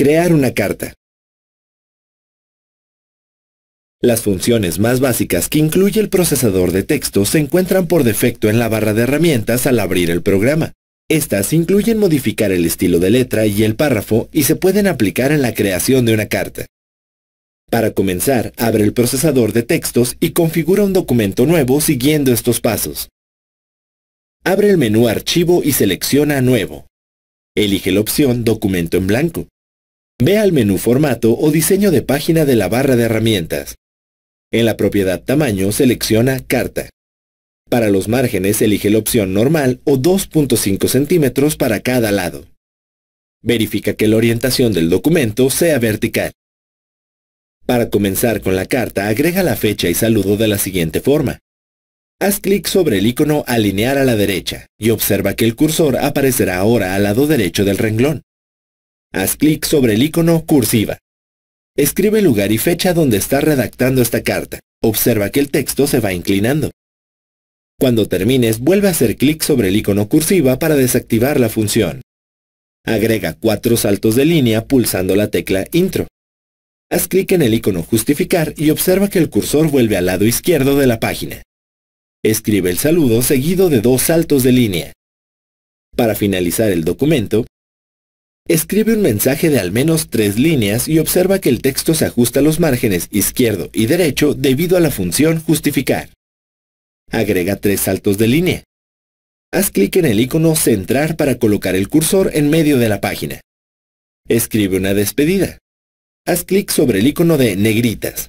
Crear una carta. Las funciones más básicas que incluye el procesador de texto se encuentran por defecto en la barra de herramientas al abrir el programa. Estas incluyen modificar el estilo de letra y el párrafo y se pueden aplicar en la creación de una carta. Para comenzar, abre el procesador de textos y configura un documento nuevo siguiendo estos pasos. Abre el menú Archivo y selecciona Nuevo. Elige la opción Documento en blanco. Ve al menú Formato o Diseño de página de la barra de herramientas. En la propiedad Tamaño selecciona Carta. Para los márgenes elige la opción Normal o 2.5 centímetros para cada lado. Verifica que la orientación del documento sea vertical. Para comenzar con la carta, agrega la fecha y saludo de la siguiente forma. Haz clic sobre el icono Alinear a la derecha y observa que el cursor aparecerá ahora al lado derecho del renglón. Haz clic sobre el icono Cursiva. Escribe el lugar y fecha donde estás redactando esta carta. Observa que el texto se va inclinando. Cuando termines, vuelve a hacer clic sobre el icono Cursiva para desactivar la función. Agrega 4 saltos de línea pulsando la tecla Intro. Haz clic en el icono Justificar y observa que el cursor vuelve al lado izquierdo de la página. Escribe el saludo seguido de 2 saltos de línea. Para finalizar el documento, escribe un mensaje de al menos 3 líneas y observa que el texto se ajusta a los márgenes izquierdo y derecho debido a la función Justificar. Agrega 3 saltos de línea. Haz clic en el icono Centrar para colocar el cursor en medio de la página. Escribe una despedida. Haz clic sobre el icono de negritas.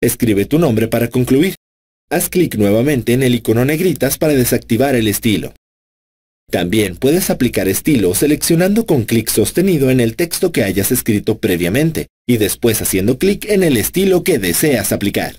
Escribe tu nombre para concluir. Haz clic nuevamente en el icono negritas para desactivar el estilo. También puedes aplicar estilo seleccionando con clic sostenido en el texto que hayas escrito previamente y después haciendo clic en el estilo que deseas aplicar.